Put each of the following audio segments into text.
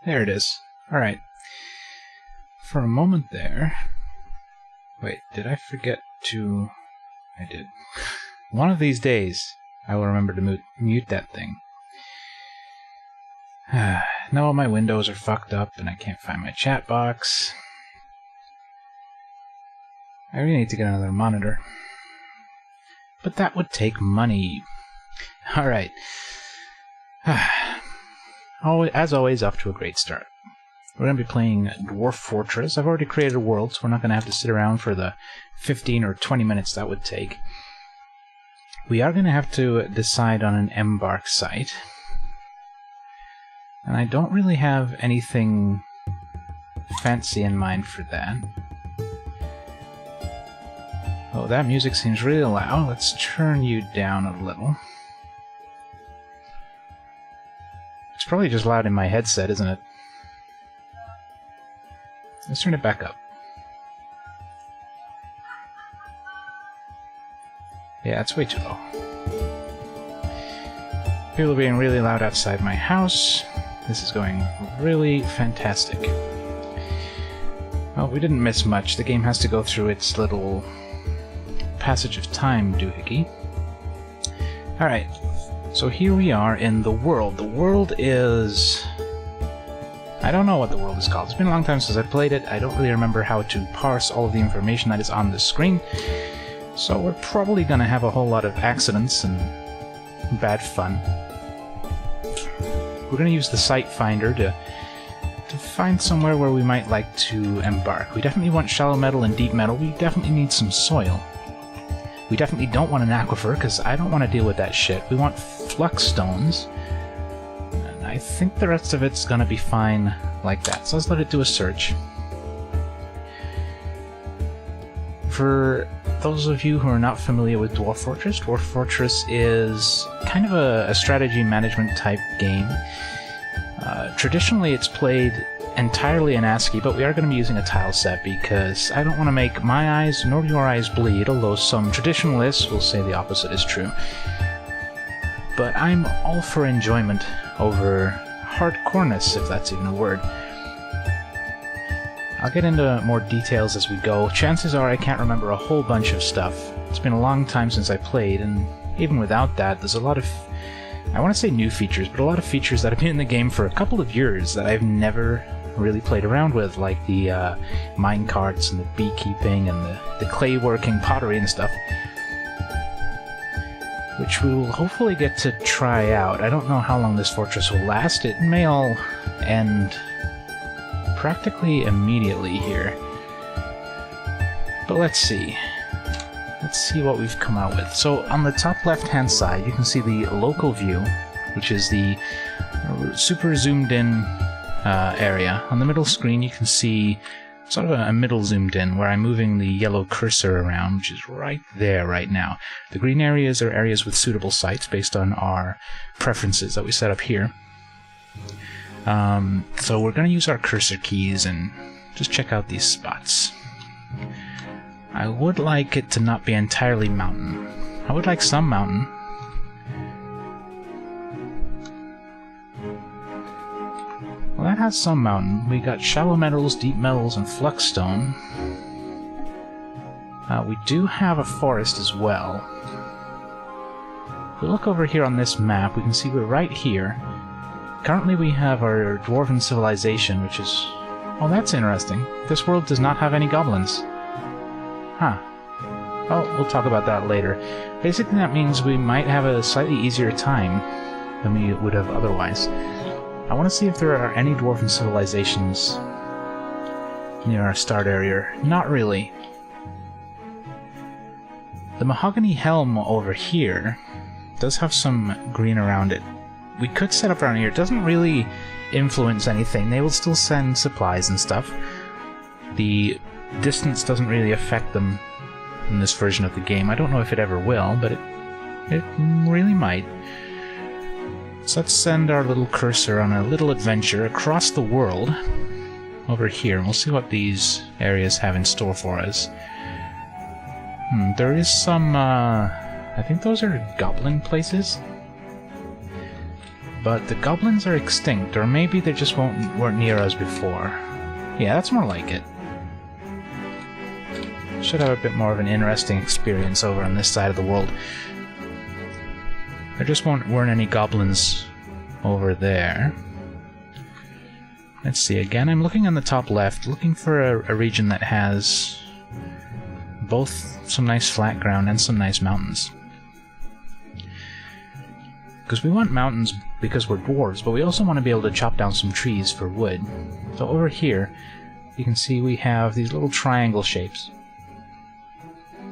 There it is. Alright. For a moment there... Wait, did I forget to... I did. One of these days, I will remember to mute that thing. Now all my windows are fucked up and I can't find my chat box. I really need to get another monitor. But that would take money. Alright. As always, off to a great start. We're going to be playing Dwarf Fortress. I've already created a world, so we're not going to have to sit around for the 15 or 20 minutes that would take. We are going to have to decide on an embark site. And I don't really have anything fancy in mind for that. Oh, that music seems really loud. Let's turn you down a little. It's probably just loud in my headset, isn't it? Let's turn it back up. Yeah, it's way too low. People are being really loud outside my house. This is going really fantastic. Well, we didn't miss much. The game has to go through its little passage of time doohickey. Alright, so here we are in the world. The world is... I don't know what the world is called. It's been a long time since I played it. I don't really remember how to parse all of the information that is on the screen. So we're probably going to have a whole lot of accidents and bad fun. We're going to use the site finder to find somewhere where we might like to embark. We definitely want shallow metal and deep metal. We definitely need some soil. We definitely don't want an aquifer, because I don't want to deal with that shit. We want flux stones. And I think the rest of it's going to be fine like that. So let's let it do a search. For those of you who are not familiar with Dwarf Fortress is kind of a strategy management type game. Traditionally it's played entirely in ASCII, but we are going to be using a tile set because I don't want to make my eyes nor your eyes bleed, although some traditionalists will say the opposite is true. But I'm all for enjoyment over hardcoreness, if that's even a word. I'll get into more details as we go. Chances are I can't remember a whole bunch of stuff. It's been a long time since I played, and even without that, there's a lot of, I want to say new features, but a lot of features that have been in the game for a couple of years that I've never really played around with, like the mine carts and the beekeeping and the clay working pottery and stuff, which we will hopefully get to try out. I don't know how long this fortress will last. It may all end practically immediately here. But let's see. Let's see what we've come out with. So on the top left-hand side, you can see the local view, which is the super zoomed in area. On the middle screen, you can see sort of a middle zoomed in where I'm moving the yellow cursor around, which is right there right now. The green areas are areas with suitable sites based on our preferences that we set up here. So we're going to use our cursor keys and just check out these spots. I would like it to not be entirely mountain. I would like some mountain. Well, that has some mountain. We got shallow metals, deep metals, and flux stone. We do have a forest as well. If we look over here on this map, we can see we're right here. Currently we have our dwarven civilization, which is... Oh, that's interesting. This world does not have any goblins. Huh. Well, we'll talk about that later. Basically that means we might have a slightly easier time than we would have otherwise. I want to see if there are any dwarven civilizations near our start area. Not really. The mahogany helm over here does have some green around it. We could set up around here. It doesn't really influence anything. They will still send supplies and stuff. The distance doesn't really affect them in this version of the game. I don't know if it ever will, but it really might. So let's send our little cursor on a little adventure across the world over here, and we'll see what these areas have in store for us. There is some, I think those are goblin places. but the goblins are extinct, or maybe they just weren't near us before. Yeah, that's more like it. Should have a bit more of an interesting experience over on this side of the world. There just weren't any goblins over there. Let's see, again, I'm looking on the top left, looking for a region that has both some nice flat ground and some nice mountains. Because we want mountains because we're dwarves, but we also want to be able to chop down some trees for wood. So over here, you can see we have these little triangle shapes.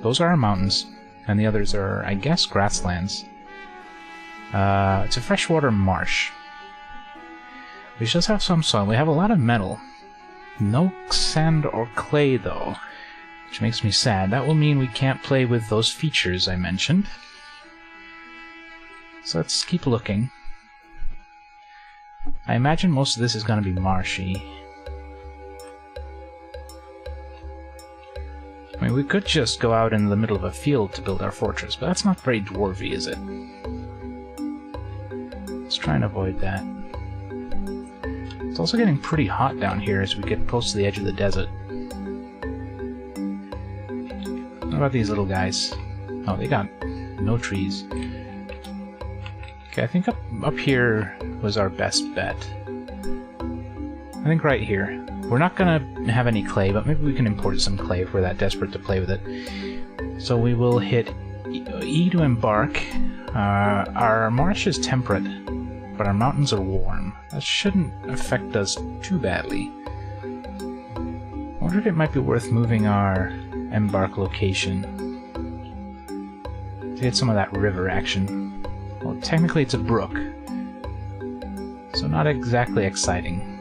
Those are our mountains, and the others are, I guess, grasslands. It's a freshwater marsh. We just have some soil. We have a lot of metal. No sand or clay, though, which makes me sad. That will mean we can't play with those features I mentioned. So let's keep looking. I imagine most of this is going to be marshy. I mean, we could just go out in the middle of a field to build our fortress, but that's not very dwarvy, is it? Let's try and avoid that. It's also getting pretty hot down here as we get close to the edge of the desert. What about these little guys? Oh, they got no trees. Okay, I think up here was our best bet. I think right here. We're not gonna have any clay, but maybe we can import some clay if we're that desperate to play with it. So we will hit E to embark. Our marsh is temperate, but our mountains are warm. That shouldn't affect us too badly. I wonder if it might be worth moving our embark location to get some of that river action. Well, technically it's a brook, so not exactly exciting.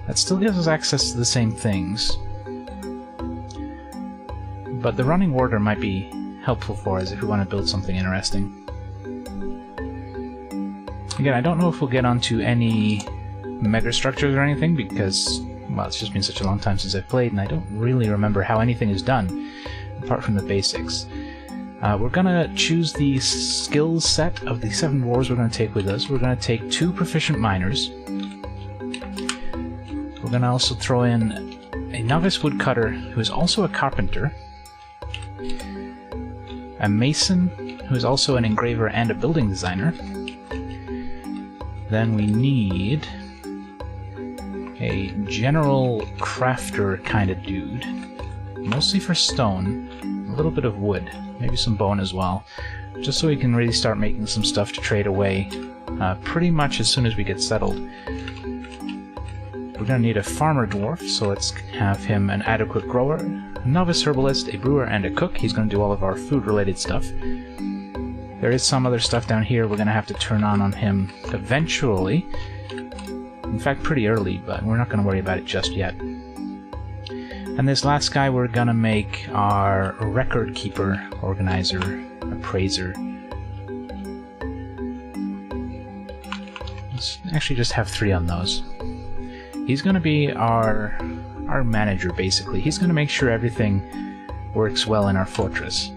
That still gives us access to the same things, but the running water might be helpful for us if we want to build something interesting. Again, I don't know if we'll get onto any megastructures or anything because, well, it's just been such a long time since I've played and I don't really remember how anything is done, apart from the basics. We're gonna choose the skills set of the 7 dwarves we're gonna take with us. We're gonna take 2 proficient miners. We're gonna also throw in a novice woodcutter who is also a carpenter, a mason who is also an engraver and a building designer. Then we need a general crafter kind of dude, mostly for stone, a little bit of wood, maybe some bone as well, just so we can really start making some stuff to trade away pretty much as soon as we get settled. We're going to need a farmer dwarf, so let's have him an adequate grower, a novice herbalist, a brewer, and a cook. He's going to do all of our food-related stuff. There is some other stuff down here we're going to have to turn on him eventually. In fact, pretty early, but we're not going to worry about it just yet. And this last guy we're going to make our record keeper, organizer, appraiser. Let's actually just have 3 on those. He's going to be our manager, basically. He's going to make sure everything works well in our fortress.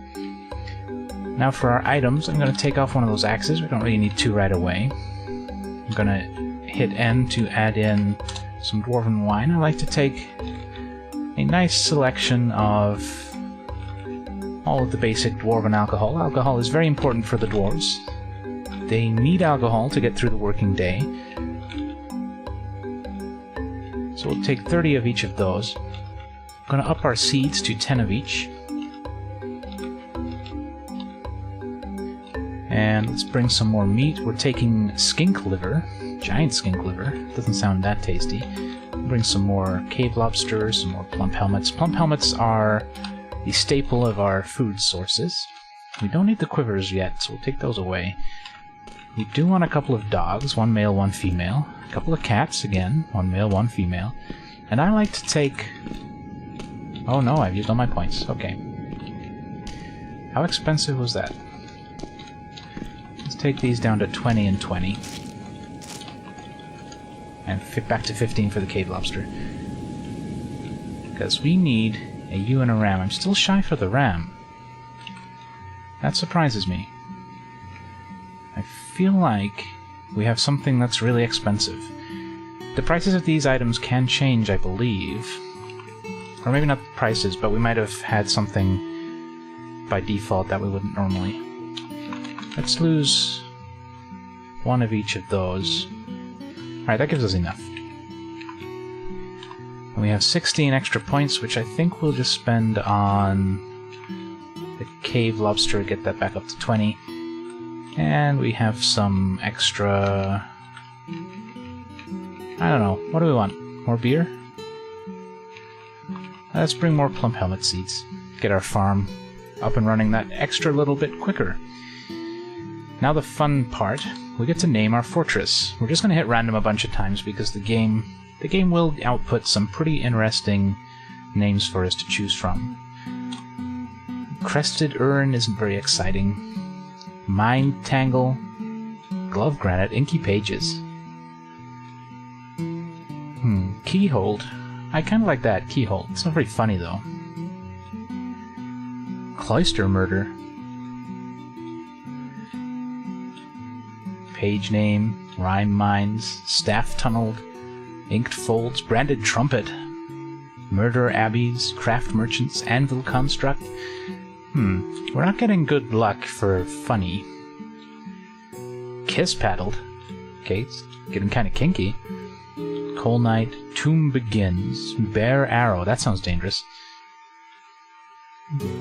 Now for our items, I'm going to take off one of those axes. We don't really need 2 right away. I'm going to hit N to add in some dwarven wine. I like to take a nice selection of all of the basic dwarven alcohol. Alcohol is very important for the dwarves. They need alcohol to get through the working day. So we'll take 30 of each of those. I'm going to up our seeds to 10 of each. And let's bring some more meat. We're taking skink liver, giant skink liver. Doesn't sound that tasty. Bring some more cave lobsters, some more plump helmets. Plump helmets are the staple of our food sources. We don't need the quivers yet, so we'll take those away. We do want a couple of dogs, 1 male, 1 female. A couple of cats, again, 1 male, 1 female. And I like to take... Oh no, I've used all my points. Okay. How expensive was that? Let's take these down to 20 and 20. And fit back to 15 for the cave lobster. Because we need a ewe and a ram. I'm still shy for the ram. That surprises me. I feel like we have something that's really expensive. The prices of these items can change, I believe. Or maybe not the prices, but we might have had something by default that we wouldn't normally. Let's lose one of each of those. Alright, that gives us enough. And we have 16 extra points, which I think we'll just spend on the cave lobster, get that back up to 20. And we have some extra... I don't know. What do we want? More beer? Let's bring more plump helmet seeds. Get our farm up and running that extra little bit quicker. Now the fun part. We get to name our fortress. We're just going to hit random a bunch of times because the game will output some pretty interesting names for us to choose from. Crested Urn isn't very exciting. Mind Tangle. Glove Granite. Inky Pages. Keyhold. I kind of like that, Keyhold. It's not very funny, though. Cloister Murder. Page Name. Rhyme Mines. Staff Tunneled. Inked Folds. Branded Trumpet. Murder Abbeys. Craft Merchants. Anvil Construct. We're not getting good luck for funny. Kiss Paddled. Okay, it's getting kind of kinky. Coal Knight, Tomb Begins, Bare Arrow, that sounds dangerous.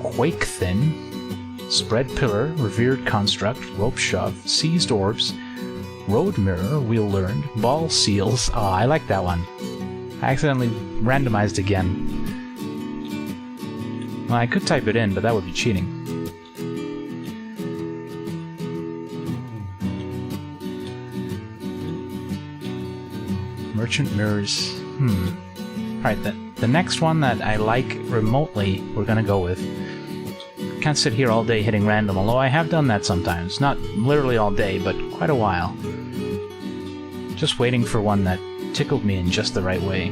Quake Thin, Spread Pillar, Revered Construct, Rope Shove, Seized Orbs, Road Mirror, Wheel Learned, Ball Seals. Oh, I like that one. I accidentally randomized again. Well, I could type it in, but that would be cheating. Merchant Mirrors. Alright, the next one that I like remotely, we're gonna go with. Can't sit here all day hitting random, although I have done that sometimes. Not literally all day, but quite a while. Just waiting for one that tickled me in just the right way.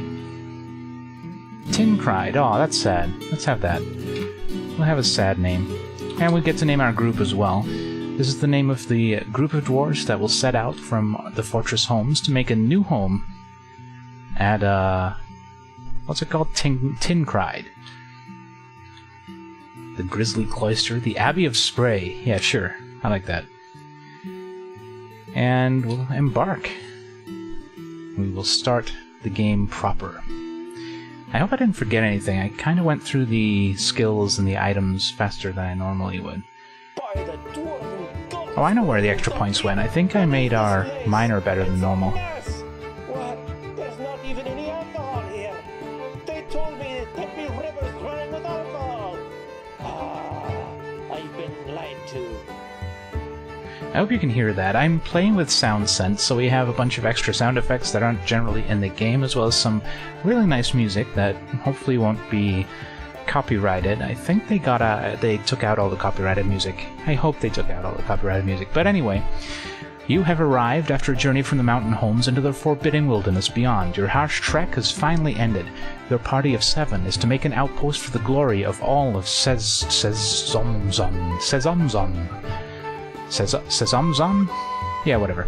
Tin Cried. Oh, that's sad. Let's have that. We'll have a sad name. And we get to name our group as well. This is the name of the group of dwarves that will set out from the fortress homes to make a new home at, what's it called? Tin Cried. The Grisly Cloister, the Abbey of Spray. Yeah, sure. I like that. And we'll embark. We will start the game proper. I hope I didn't forget anything. I kind of went through the skills and the items faster than I normally would. Oh, I know where the extra points went. I think I made our miner better than normal. There's not even any alcohol here. They told me that the river's running with alcohol. I've been lied to. I hope you can hear that. I'm playing with Sound Sense, so we have a bunch of extra sound effects that aren't generally in the game, as well as some really nice music that hopefully won't be copyrighted. I think they took out all the copyrighted music. I hope they took out all the copyrighted music. But anyway, you have arrived after a journey from the mountain homes into the forbidding wilderness beyond. Your harsh trek has finally ended. Your party of 7 is to make an outpost for the glory of all of Sezomzon? Yeah, whatever.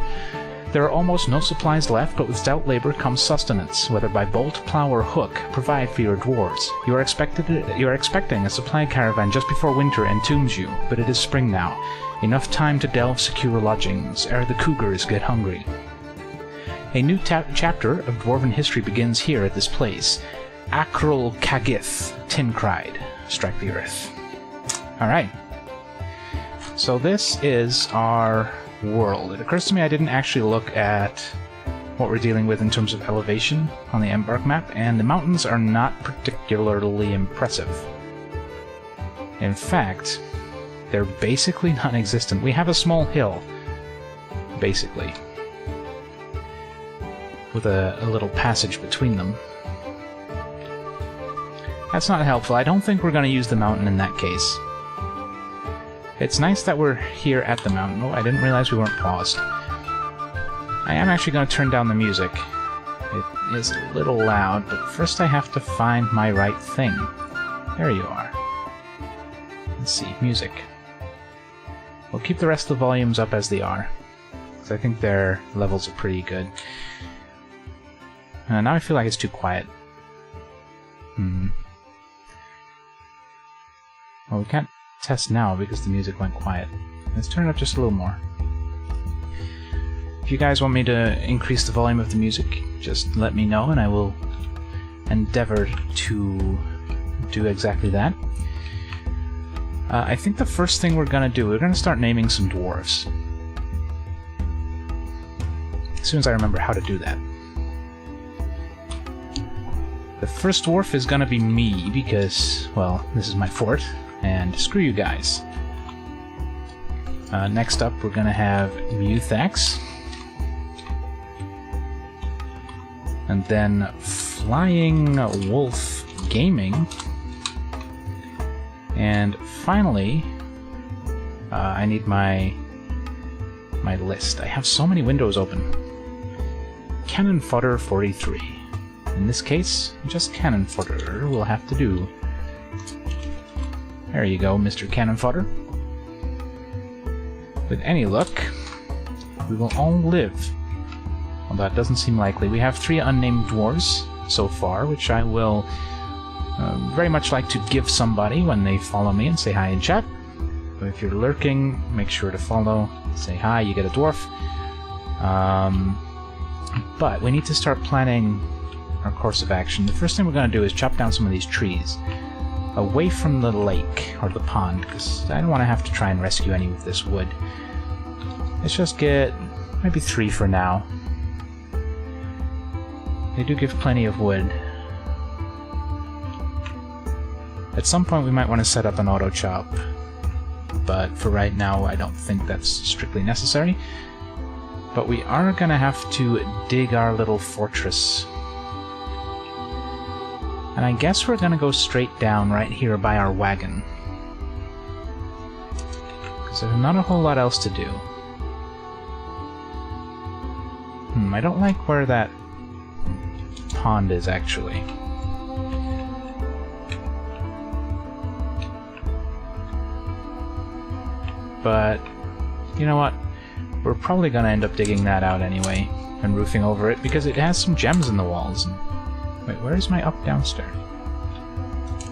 There are almost no supplies left, but with stout labor comes sustenance, whether by bolt, plow, or hook. Provide for your dwarves. You are expecting a supply caravan just before winter entombs you, but it is spring now. Enough time to delve secure lodgings, ere the cougars get hungry. A new chapter of dwarven history begins here at this place. Akril Kagith, Tin Cried. Strike the earth. Alright. So this is our world. It occurs to me I didn't actually look at what we're dealing with in terms of elevation on the Embark map, and the mountains are not particularly impressive. In fact, they're basically non-existent. We have a small hill, basically, with a little passage between them. That's not helpful. I don't think we're going to use the mountain in that case. It's nice that we're here at the mountain. Oh, I didn't realize we weren't paused. I am actually going to turn down the music. It is a little loud, but first I have to find my right thing. There you are. Let's see, music. We'll keep the rest of the volumes up as they are. because I think their levels are pretty good. Now I feel like it's too quiet. Well, we can't test now because the music went quiet. Let's turn it up just a little more. If you guys want me to increase the volume of the music, just let me know and I will endeavor to do exactly that. I think the first thing we're gonna do, we're gonna start naming some dwarves. As soon as I remember how to do that. The first dwarf is gonna be me because, well, this is my fort, and screw you guys. Next up, we're gonna have Muthax. And then Flying Wolf Gaming. And finally, I need my list. I have so many windows open. Cannon Fodder 43. In this case, just Cannon Fodder will have to do. There you go, Mr. Cannon Fodder. With any luck, we will all live. Well, that doesn't seem likely. We have 3 unnamed dwarves so far, which I will very much like to give somebody when they follow me and say hi in chat. But if you're lurking, make sure to follow, say hi, you get a dwarf. But we need to start planning our course of action. The first thing we're going to do is chop down some of these trees away from the lake or the pond, because I don't want to have to try and rescue any of this wood. Let's just get maybe 3 for now. They do give plenty of wood. At some point we might want to set up an auto chop, but for right now I don't think that's strictly necessary. But we are going to have to dig our little fortress. And I guess we're going to go straight down right here by our wagon, because there's not a whole lot else to do. I don't like where that pond is, actually. But, you know what? We're probably going to end up digging that out anyway, and roofing over it, because it has some gems in the walls. And wait, where is my up-downstair?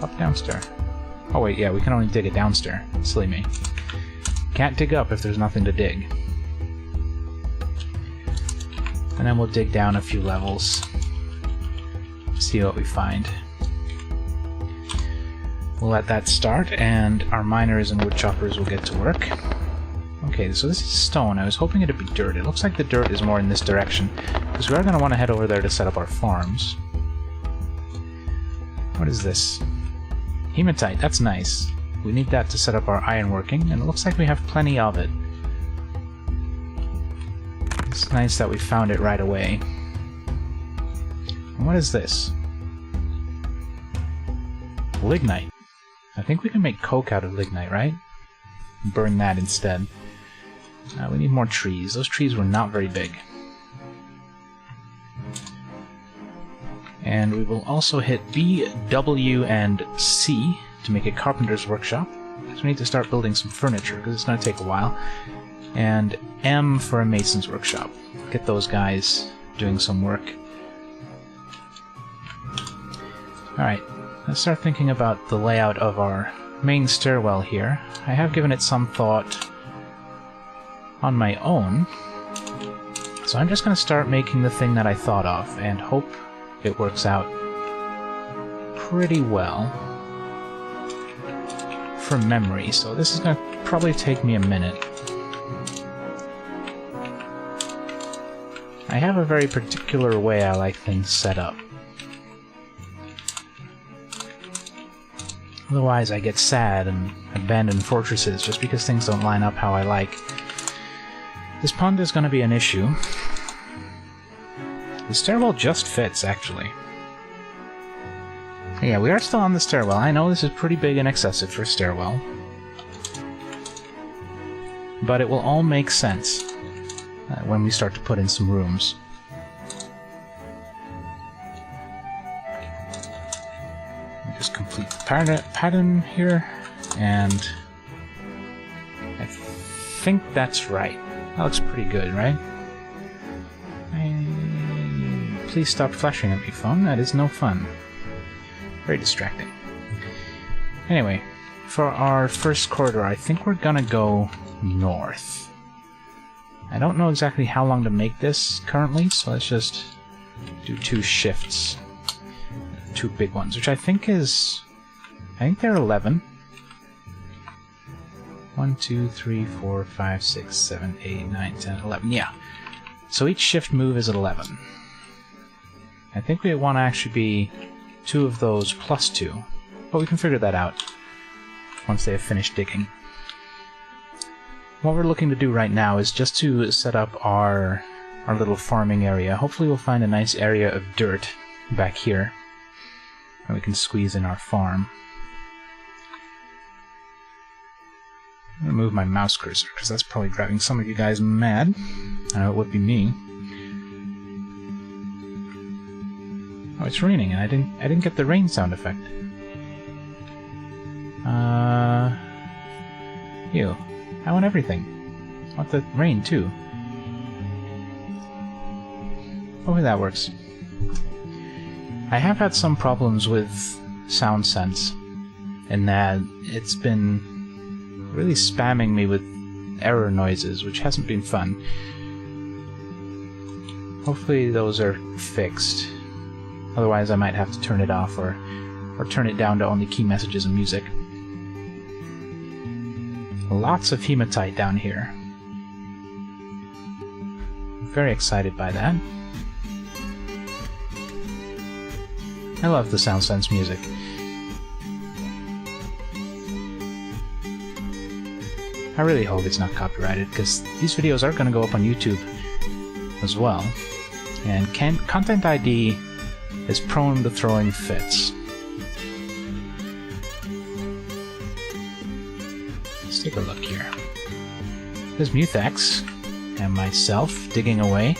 Up-downstair. Oh wait, yeah, we can only dig it downstair. Silly me. Can't dig up if there's nothing to dig. And then we'll dig down a few levels. See what we find. We'll let that start, and our miners and wood choppers will get to work. Okay, so this is stone. I was hoping it'd be dirt. It looks like the dirt is more in this direction, because we are going to want to head over there to set up our farms. What is this? Hematite, that's nice. We need that to set up our ironworking, and it looks like we have plenty of it. It's nice that we found it right away. And what is this? Lignite. I think we can make coke out of lignite, right? Burn that instead. We need more trees. Those trees were not very big. And we will also hit B, W, and C to make a carpenter's workshop. So we need to start building some furniture, because it's going to take a while. And M for a mason's workshop. Get those guys doing some work. Alright, let's start thinking about the layout of our main stairwell here. I have given it some thought on my own, so I'm just going to start making the thing that I thought of, and hope it works out pretty well from memory. So this is going to probably take me a minute. I have a very particular way I like things set up. Otherwise I get sad and abandon fortresses just because things don't line up how I like. This pond is going to be an issue. The stairwell just fits, actually. Yeah, we are still on the stairwell. I know this is pretty big and excessive for a stairwell. But it will all make sense when we start to put in some rooms. Just complete the pattern here, and I think that's right. That looks pretty good, right? Please stop flashing at me, phone. That is no fun. Very distracting. Anyway, for our first corridor, I think we're gonna go north. I don't know exactly how long to make this currently, so let's just do 2 shifts. 2 big ones, which I think is... I think they're 11. 1, 2, 3, 4, 5, 6, 7, 8, 9, 10, 11. Yeah. So each shift move is at 11. I think we want to actually be 2 of those plus 2. But we can figure that out once they have finished digging. What we're looking to do right now is just to set up our little farming area. Hopefully we'll find a nice area of dirt back here, and we can squeeze in our farm. I'm going to move my mouse cursor, because that's probably driving some of you guys mad. I know it would be me. Oh, it's raining, and I didn't get the rain sound effect. Ew. I want everything. I want the rain, too. Hopefully that works. I have had some problems with SoundSense, in that it's been really spamming me with error noises, which hasn't been fun. Hopefully those are fixed. Otherwise I might have to turn it off or turn it down to only key messages and music. Lots of hematite down here. Very excited by that. I love the SoundSense music. I really hope it's not copyrighted, because these videos are going to go up on YouTube as well. And Content ID is prone to throwing fits. Let's take a look here. There's Muthex and myself digging away.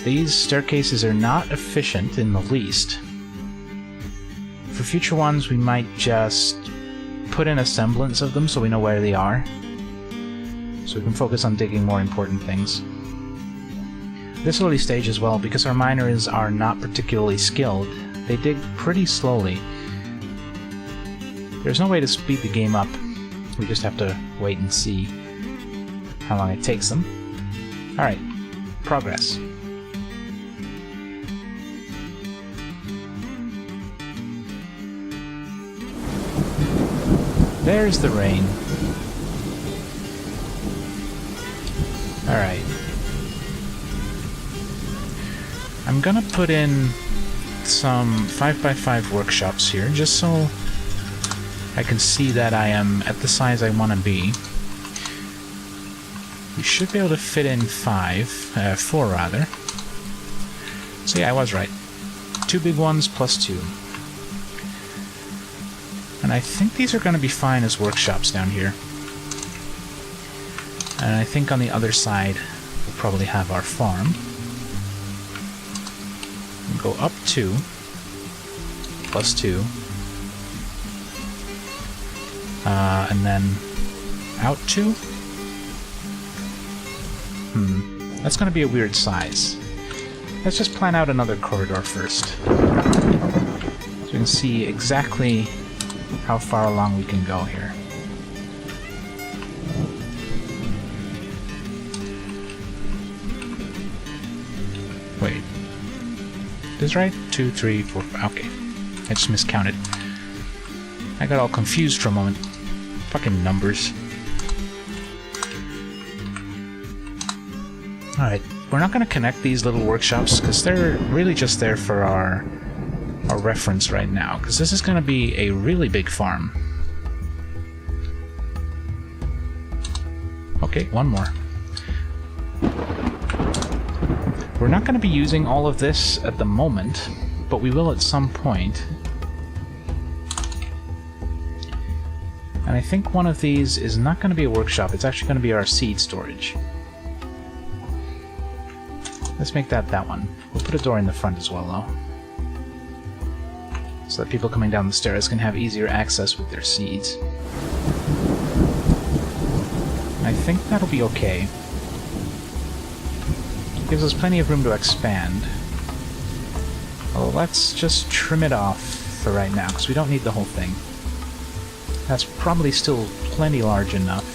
These staircases are not efficient in the least. For future ones, we might just put in a semblance of them so we know where they are, so we can focus on digging more important things. This early stage as well, because our miners are not particularly skilled, they dig pretty slowly. There's no way to speed the game up. We just have to wait and see how long it takes them. Alright, progress. There's the rain. Alright. I'm gonna put in some 5x5 workshops here, just so I can see that I am at the size I want to be. We should be able to fit in 4 rather. So yeah, I was right. 2 big ones plus 2. And I think these are going to be fine as workshops down here. And I think on the other side we'll probably have our farm. We'll go up 2, plus 2, and then out 2? That's going to be a weird size. Let's just plan out another corridor first, so we can see exactly how far along we can go here. Wait. Is this right? 2, 3, 4, 5. Okay. I just miscounted. I got all confused for a moment. Fucking numbers. Alright. We're not going to connect these little workshops, because they're really just there for our reference right now, because this is going to be a really big farm. Okay, one more. We're not going to be using all of this at the moment, but we will at some point. And I think one of these is not going to be a workshop, it's actually going to be our seed storage. Let's make that one. We'll put a door in the front as well, though, so that people coming down the stairs can have easier access with their seeds. I think that'll be okay. Gives us plenty of room to expand. Well, let's just trim it off for right now, because we don't need the whole thing. That's probably still plenty large enough.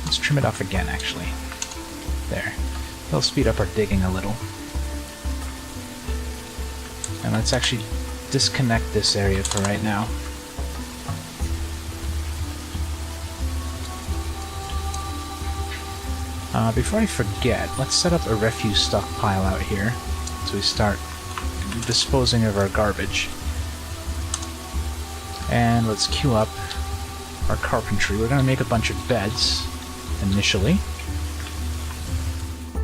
Let's trim it off again, actually. There. It'll speed up our digging a little. And let's actually disconnect this area for right now. Before I forget, let's set up a refuse stockpile out here so we start disposing of our garbage. And let's queue up our carpentry. We're going to make a bunch of beds initially,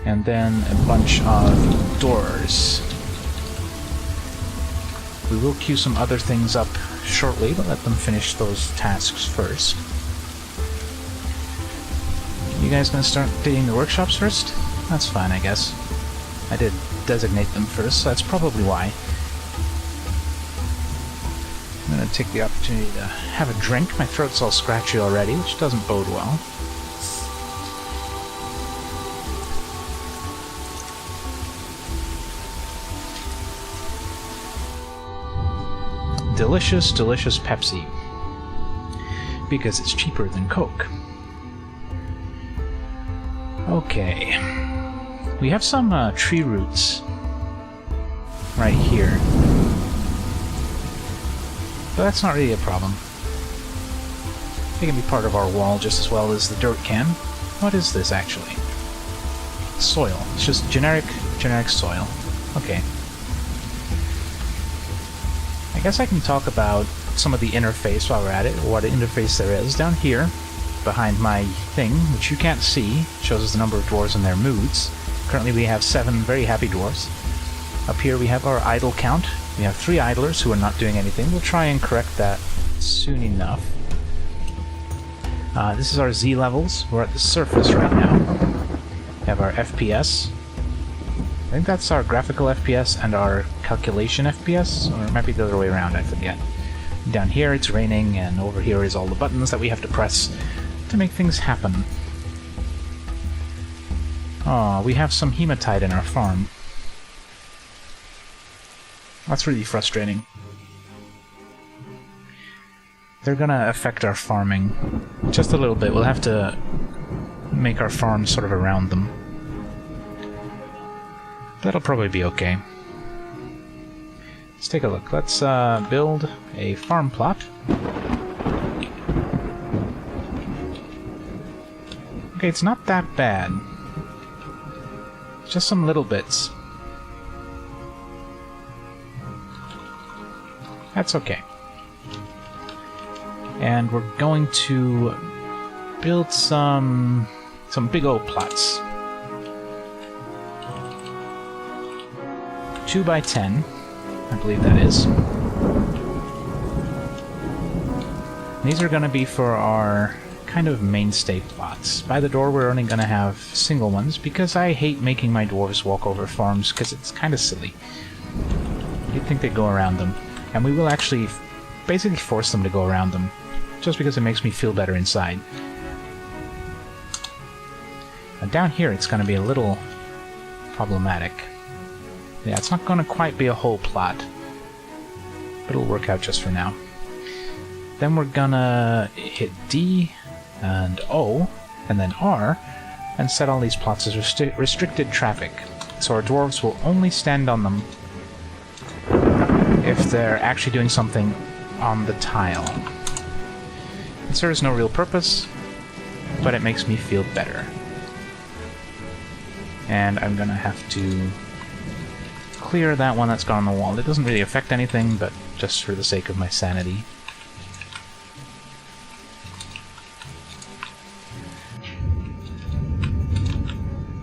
and then a bunch of doors. We will queue some other things up shortly, but let them finish those tasks first. You guys gonna start digging the workshops first? That's fine, I guess. I did designate them first, so that's probably why. I'm gonna take the opportunity to have a drink. My throat's all scratchy already, which doesn't bode well. Delicious, delicious Pepsi. Because it's cheaper than Coke. Okay. We have some tree roots right here. But that's not really a problem. They can be part of our wall just as well as the dirt can. What is this, actually? Soil. It's just generic soil. Okay. I guess I can talk about some of the interface while we're at it, or what interface there is. Down here, behind my thing, which you can't see, shows us the number of dwarves and their moods. Currently we have 7 very happy dwarves. Up here we have our idle count. We have 3 idlers who are not doing anything. We'll try and correct that soon enough. This is our Z levels. We're at the surface right now. We have our FPS. I think that's our graphical FPS and our calculation FPS, or it might be the other way around, I forget. Down here it's raining, and over here is all the buttons that we have to press to make things happen. Oh, we have some hematite in our farm. That's really frustrating. They're gonna affect our farming just a little bit. We'll have to make our farm sort of around them. That'll probably be okay. Let's take a look. Let's build a farm plot. Okay, it's not that bad. Just some little bits. That's okay. And we're going to build some big old plots. 2 by 10, I believe that is. These are going to be for our kind of mainstay plots. By the door we're only going to have single ones, because I hate making my dwarves walk over farms, because it's kind of silly. You'd think they'd go around them. And we will actually basically force them to go around them, just because it makes me feel better inside. And down here it's going to be a little problematic. Yeah, it's not going to quite be a whole plot, but it'll work out just for now. Then we're gonna hit D and O, and then R, and set all these plots as restricted traffic. So our dwarves will only stand on them if they're actually doing something on the tile. It serves no real purpose, but it makes me feel better. And I'm gonna have to clear that one that's gone on the wall. It doesn't really affect anything, but just for the sake of my sanity.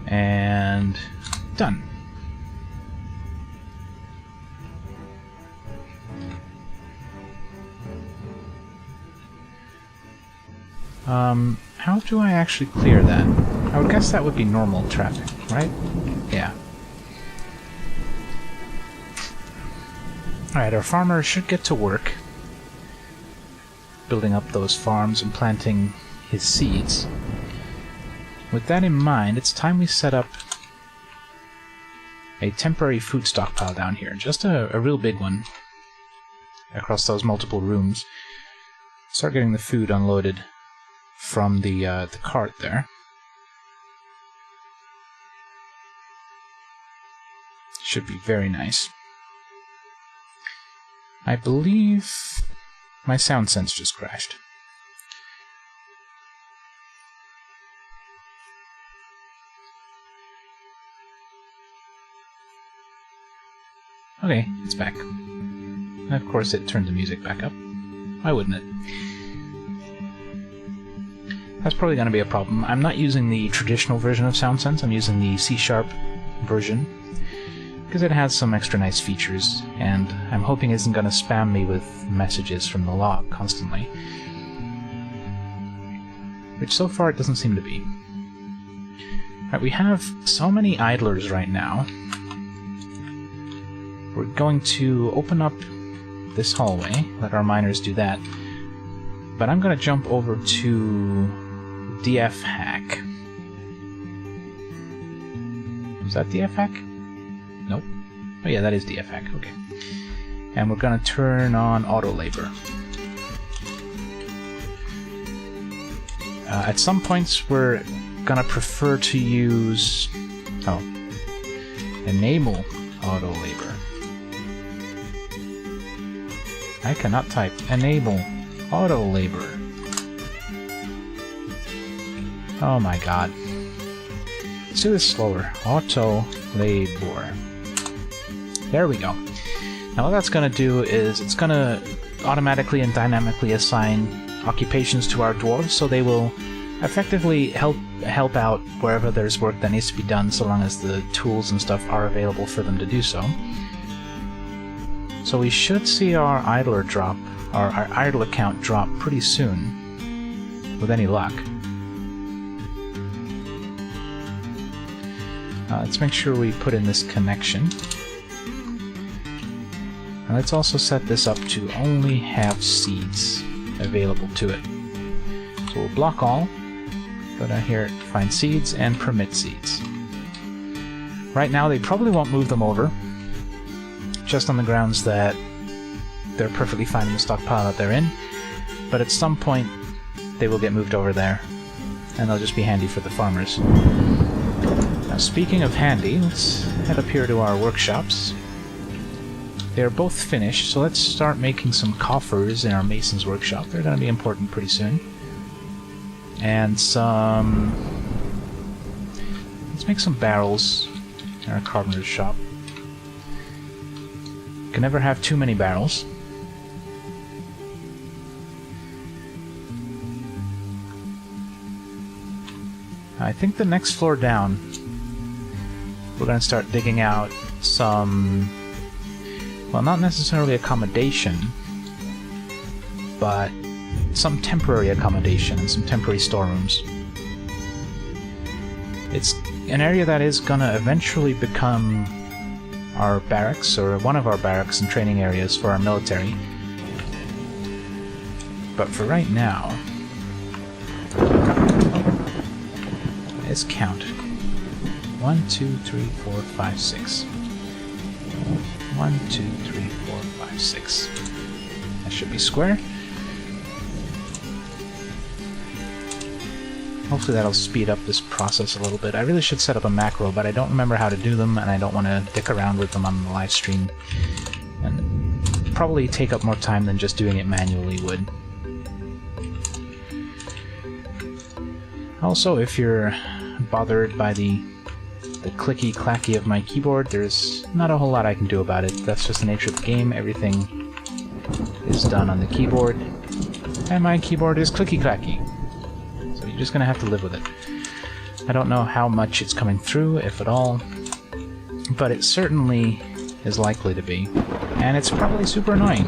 And done. How do I actually clear that? I would guess that would be normal traffic, right? Yeah. Alright, our farmers should get to work building up those farms and planting his seeds. With that in mind, it's time we set up a temporary food stockpile down here. Just a real big one across those multiple rooms. Start getting the food unloaded from the cart there. Should be very nice. I believe my sound sense just crashed. Okay, it's back. And of course it turned the music back up. Why wouldn't it? That's probably going to be a problem. I'm not using the traditional version of SoundSense, I'm using the C# version, because it has some extra nice features, and I'm hoping it isn't going to spam me with messages from the log constantly. Which so far it doesn't seem to be. Alright, we have so many idlers right now. We're going to open up this hallway, let our miners do that. But I'm going to jump over to DF hack. Was that DF hack? Nope. Oh yeah, that is DF hack, okay. And we're going to turn on auto labor. At some points we're going to prefer to use... enable auto labor. I cannot type. Enable auto labor. Oh my god. Let's do this slower. Auto labor. There we go. Now what that's going to do is it's going to automatically and dynamically assign occupations to our dwarves, so they will effectively help out wherever there's work that needs to be done, so long as the tools and stuff are available for them to do so. So we should see our idler drop, our idle account drop pretty soon, with any luck. Let's make sure we put in this connection. And let's also set this up to only have seeds available to it. So we'll block all, go down here, find seeds, and permit seeds. Right now they probably won't move them over, just on the grounds that they're perfectly fine in the stockpile that they're in, but at some point they will get moved over there, and they'll just be handy for the farmers. Now speaking of handy, let's head up here to our workshops. They're both finished, so let's start making some coffers in our mason's workshop. They're going to be important pretty soon. And some... let's make some barrels in our carpenter's shop. Can never have too many barrels. I think the next floor down, we're going to start digging out some, well, not necessarily accommodation, but some temporary accommodation and some temporary storerooms. It's an area that is going to eventually become our barracks, or one of our barracks and training areas for our military. But for right now, let's count. 1, 2, 3, 4, 5, 6. 1, 2, 3, 4, 5, 6. That should be square. Hopefully that'll speed up this process a little bit. I really should set up a macro, but I don't remember how to do them, and I don't want to dick around with them on the live stream. And probably take up more time than just doing it manually would. Also, if you're bothered by the clicky-clacky of my keyboard, there's not a whole lot I can do about it. That's just the nature of the game. Everything is done on the keyboard, and my keyboard is clicky-clacky. So you're just gonna have to live with it. I don't know how much it's coming through, if at all, but it certainly is likely to be. And it's probably super annoying.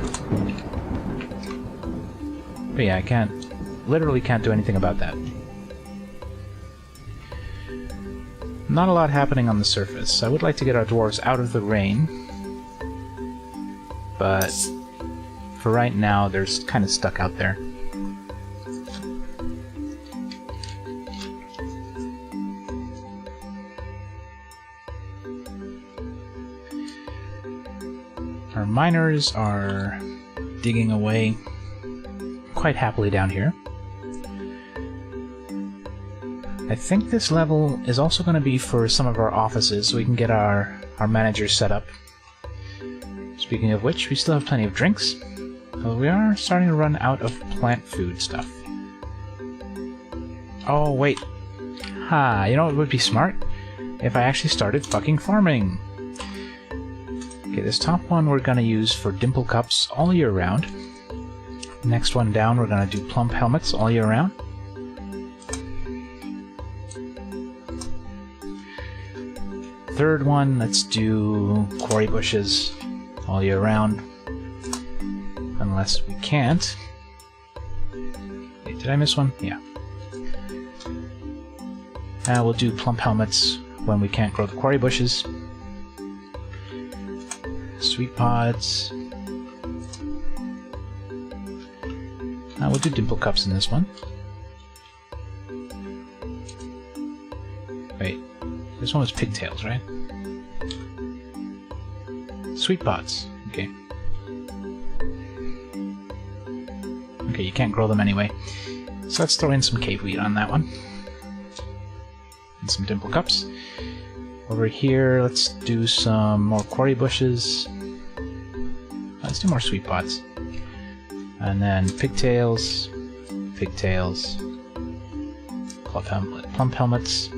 But yeah, I literally can't do anything about that. Not a lot happening on the surface. I would like to get our dwarves out of the rain, but for right now they're kind of stuck out there. miners are digging away quite happily down here. I think this level is also going to be for some of our offices, so we can get our managers set up. Speaking of which, we still have plenty of drinks, although we are starting to run out of plant food stuff. Oh, wait. Ha, you know what would be smart? If I actually started fucking farming. Okay, this top one we're gonna use for dimple cups all year round. Next one down, we're gonna do plump helmets all year round. Third one, let's do quarry bushes all year round. Unless we can't. Wait, did I miss one? Yeah. We'll do plump helmets when we can't grow the quarry bushes. Sweet pods. We'll do dimple cups in this one. Wait, this one was pigtails, right? Sweet pods. Okay. Okay, you can't grow them anyway. So let's throw in some cave wheat on that one. And some dimple cups. Over here, let's do some more quarry bushes. Let's do more sweet pods. And then pigtails, pigtails, plump helmets,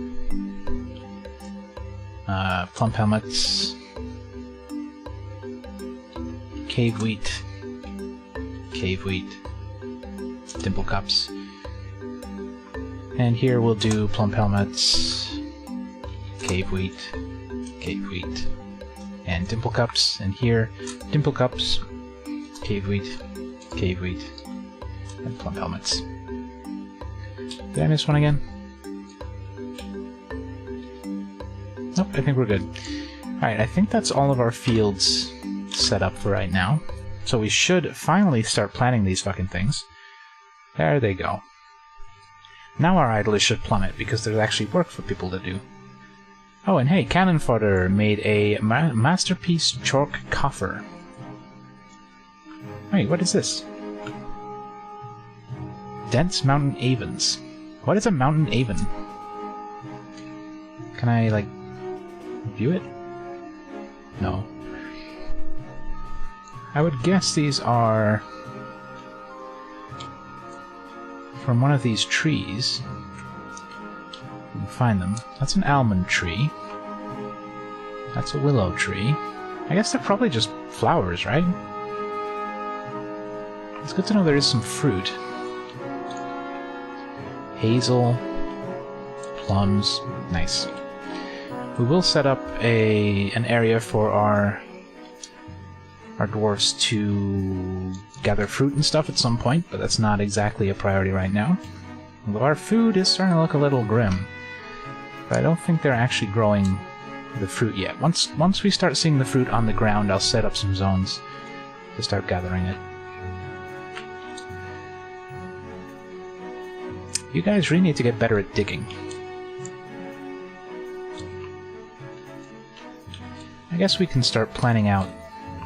plump helmets, cave wheat, dimple cups. And here we'll do plump helmets, cave wheat, and dimple cups. And here, dimple cups, cave wheat, and plump helmets. Did I miss one again? Nope, I think we're good. Alright, I think that's all of our fields set up for right now. So we should finally start planting these fucking things. There they go. Now our idlers should plummet, because there's actually work for people to do. Oh, and hey, Cannon Fodder made a masterpiece chalk coffer. Wait, what is this? Dense mountain avens. What is a mountain aven? Can I, like, view it? No. I would guess these are from one of these trees. You can find them. That's an almond tree. That's a willow tree. I guess they're probably just flowers, right? It's good to know there is some fruit. Hazel, plums, nice. We will set up an area for our dwarves to gather fruit and stuff at some point, but that's not exactly a priority right now. Although our food is starting to look a little grim. But I don't think they're actually growing the fruit yet. Once we start seeing the fruit on the ground, I'll set up some zones to start gathering it. You guys really need to get better at digging. I guess we can start planning out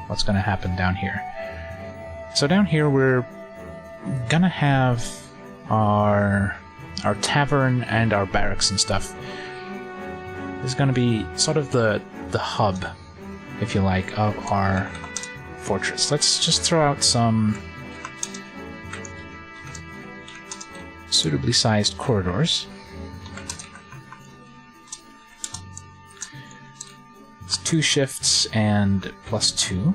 what's going to happen down here. So down here we're gonna have our tavern and our barracks and stuff. This is gonna be sort of the hub, if you like, of our fortress. Let's just throw out some suitably sized corridors. It's 2 shifts and +2.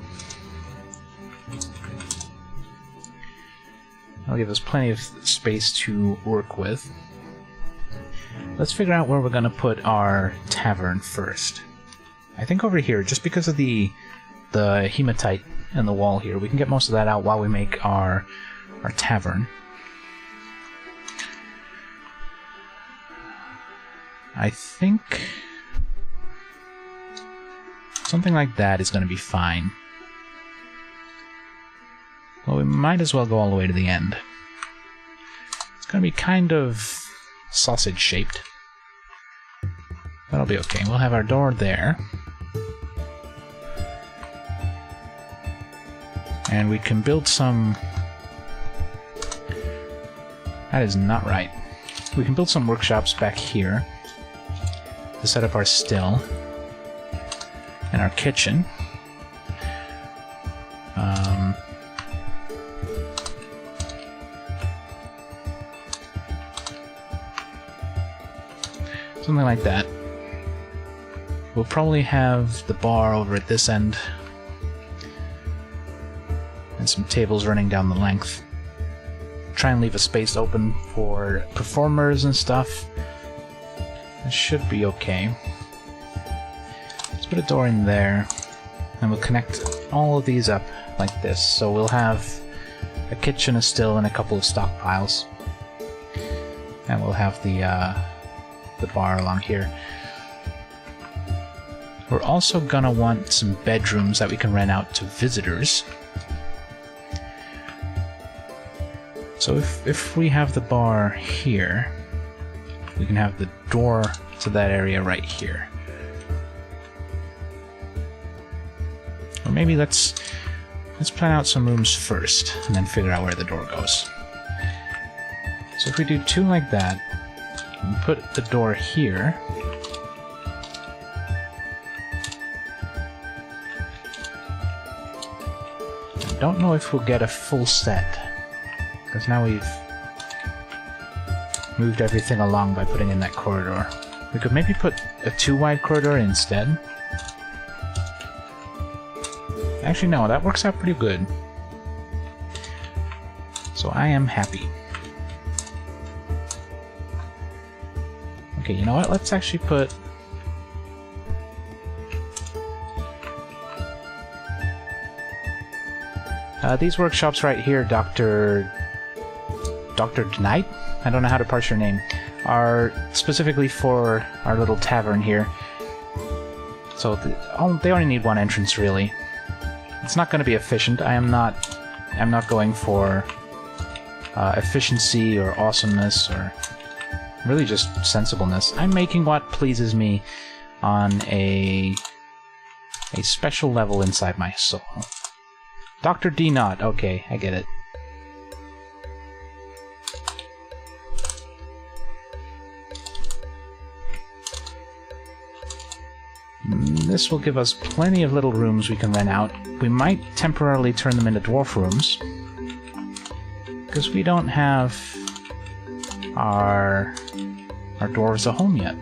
That'll give us plenty of space to work with. Let's figure out where we're going to put our tavern first. I think over here, just because of the hematite in the wall here, we can get most of that out while we make our tavern. I think something like that is going to be fine. Well, we might as well go all the way to the end. It's going to be kind of sausage-shaped. That'll be okay. We'll have our door there. And we can build some... That is not right. We can build some workshops back here to set up our still and our kitchen. Something like that. We'll probably have the bar over at this end and some tables running down the length. Try and leave a space open for performers and stuff. That should be okay. Let's put a door in there, and we'll connect all of these up like this. So we'll have a kitchen, a still, and a couple of stockpiles. And we'll have the bar along here. We're also gonna want some bedrooms that we can rent out to visitors. So if we have the bar here, we can have the door to that area right here. Or maybe let's plan out some rooms first, and then figure out where the door goes. So if we do two like that, and put the door here, I don't know if we'll get a full set, because now we've moved everything along by putting in that corridor. We could maybe put a 2-wide corridor instead. Actually, no, that works out pretty good. So I am happy. Okay, you know what? Let's actually put... these workshops right here, Dr. Knight? I don't know how to parse your name. Are specifically for our little tavern here. So they only need one entrance, really. It's not going to be efficient. I'm not going for efficiency or awesomeness or really just sensibleness. I'm making what pleases me on a special level inside my soul. Dr. D. Knott. Okay, I get it. This will give us plenty of little rooms we can rent out. We might temporarily turn them into dwarf rooms, because we don't have our dwarves a home yet.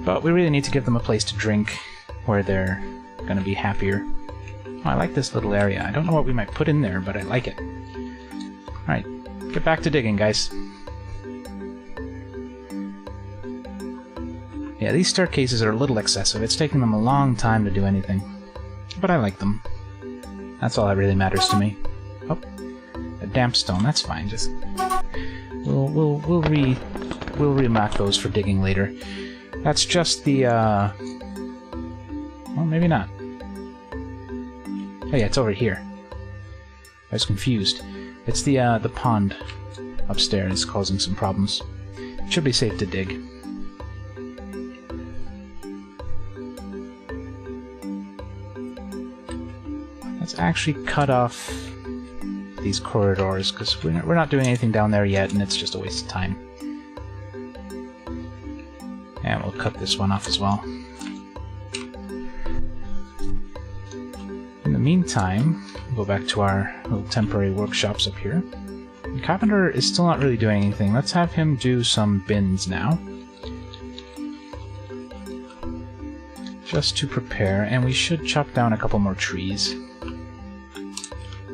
But we really need to give them a place to drink where they're going to be happier. Oh, I like this little area. I don't know what we might put in there, but I like it. Alright, get back to digging, guys. Yeah, these staircases are a little excessive. It's taking them a long time to do anything. But I like them. That's all that really matters to me. Oh, a damp stone. That's fine. Just we'll remark those for digging later. That's just the well, maybe not. Oh yeah, it's over here. I was confused. It's the pond upstairs causing some problems. It should be safe to dig. Let's actually cut off these corridors, because we're not doing anything down there yet, and it's just a waste of time. And we'll cut this one off as well. In the meantime, we'll go back to our little temporary workshops up here. The carpenter is still not really doing anything. Let's have him do some bins now. Just to prepare, and we should chop down a couple more trees.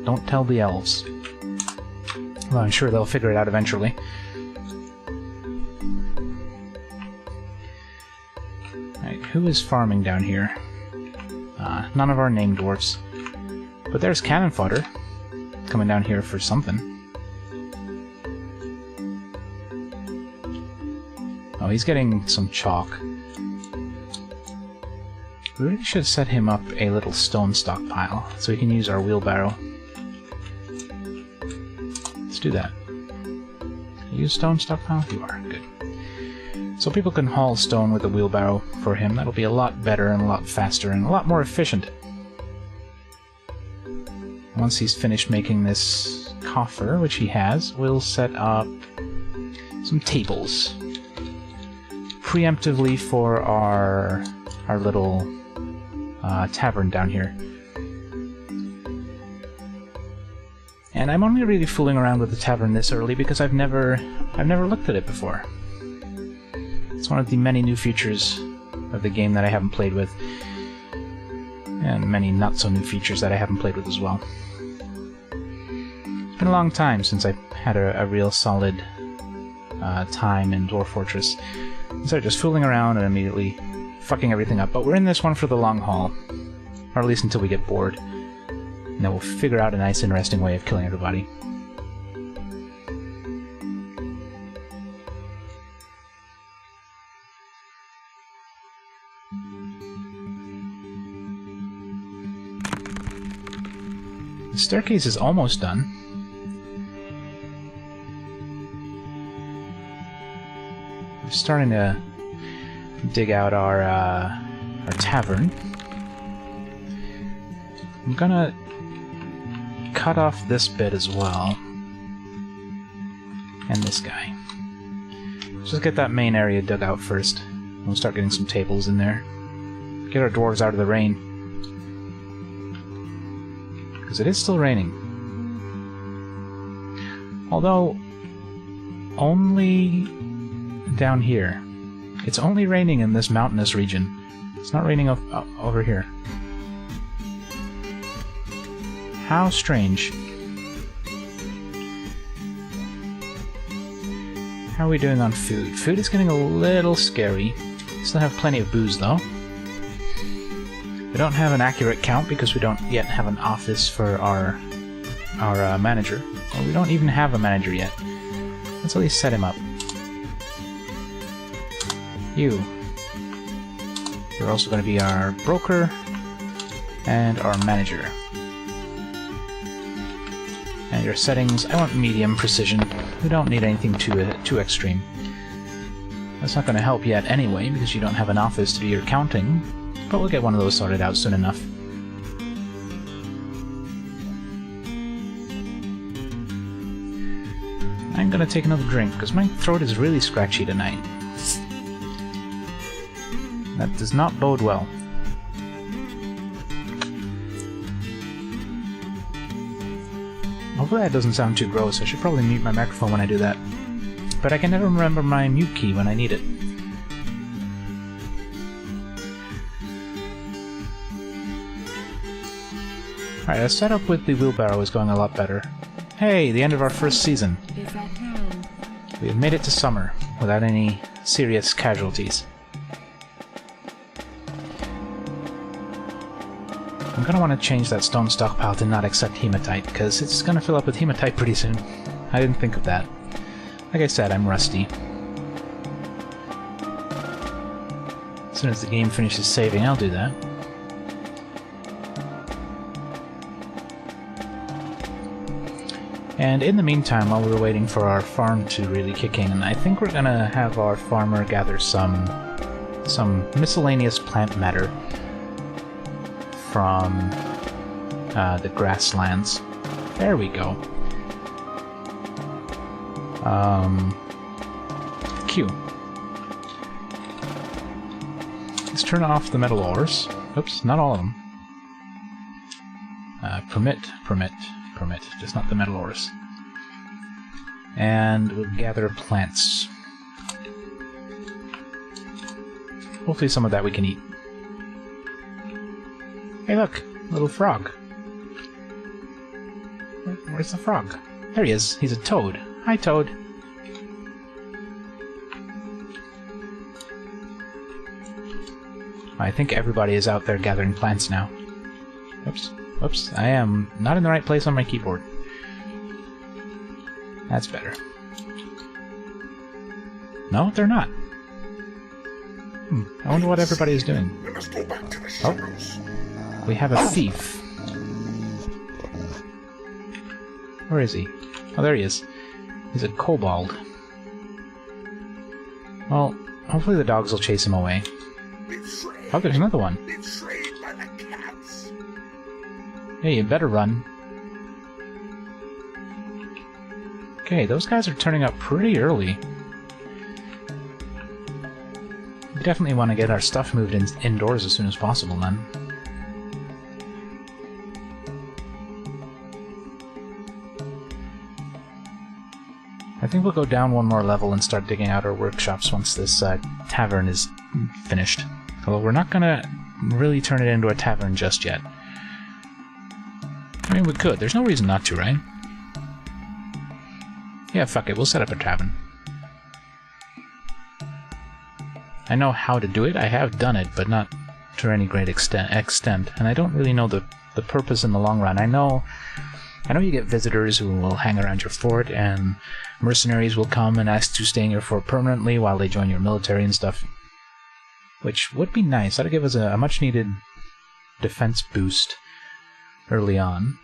Don't tell the elves. Well, I'm sure they'll figure it out eventually. Alright, who is farming down here? None of our named dwarfs. But there's cannon fodder coming down here for something. Oh, he's getting some chalk. We really should set him up a little stone stockpile so he can use our wheelbarrow. Let's do that. Use stone stockpile? You are. Good. So people can haul stone with a wheelbarrow for him. That'll be a lot better and a lot faster and a lot more efficient. Once he's finished making this coffer, which he has, we'll set up some tables. Preemptively for our little tavern down here. And I'm only really fooling around with the tavern this early because I've never looked at it before. It's one of the many new features of the game that I haven't played with. And many not-so-new features that I haven't played with as well. It's been a long time since I've had a real solid time in Dwarf Fortress. Instead of just fooling around and immediately fucking everything up. But we're in this one for the long haul. Or at least until we get bored. And then we'll figure out a nice, interesting way of killing everybody. The staircase is almost done. We're starting to dig out our tavern. I'm gonna cut off this bit as well. And this guy. Just get that main area dug out first. We'll start getting some tables in there. Get our dwarves out of the rain. Because it is still raining. Although, only down here. It's only raining in this mountainous region. It's not raining over here. How strange. How are we doing on food? Food is getting a little scary. Still have plenty of booze, though. We don't have an accurate count because we don't yet have an office for our manager. Or we don't even have a manager yet. Let's at least set him up. You. You're also going to be our broker and our manager. And your settings, I want medium precision. We don't need anything too extreme. That's not going to help yet anyway, because you don't have an office to do your counting, but we'll get one of those sorted out soon enough. I'm going to take another drink, because my throat is really scratchy tonight. That does not bode well. Hopefully that doesn't sound too gross. I should probably mute my microphone when I do that. But I can never remember my mute key when I need it. Alright, our setup with the wheelbarrow is going a lot better. Hey, the end of our first season. We have made it to summer, without any serious casualties. I'm gonna want to change that stone stockpile to not accept hematite, because it's gonna fill up with hematite pretty soon. I didn't think of that. Like I said, I'm rusty. As soon as the game finishes saving, I'll do that. And in the meantime, while we're waiting for our farm to really kick in, I think we're gonna have our farmer gather some miscellaneous plant matter from the grasslands. There we go. Q. Let's turn off the metal ores. Oops, not all of them. Permit, just not the metal ores. And we'll gather plants. Hopefully some of that we can eat. Hey look, little frog. Where's the frog? There he is. He's a toad. Hi, Toad. I think everybody is out there gathering plants now. Oops. Whoops. I am not in the right place on my keyboard. That's better. No, they're not. I wonder what everybody is doing. Oh. We have a thief. Where is he? Oh, there he is. He's a kobold. Well, hopefully the dogs will chase him away. Oh, there's another one. Hey, you better run. Okay, those guys are turning up pretty early. We definitely want to get our stuff moved indoors as soon as possible, then. I think we'll go down one more level and start digging out our workshops once this tavern is finished. Although we're not gonna really turn it into a tavern just yet. I mean, we could. There's no reason not to, right? Yeah, fuck it. We'll set up a tavern. I know how to do it. I have done it, but not to any great extent. And I don't really know the purpose in the long run. I know you get visitors who will hang around your fort, and mercenaries will come and ask to stay in your fort permanently while they join your military and stuff. Which would be nice. That'd give us a much-needed defense boost early on.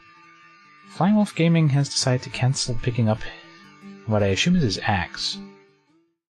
Flying Wolf Gaming has decided to cancel picking up what I assume is his axe.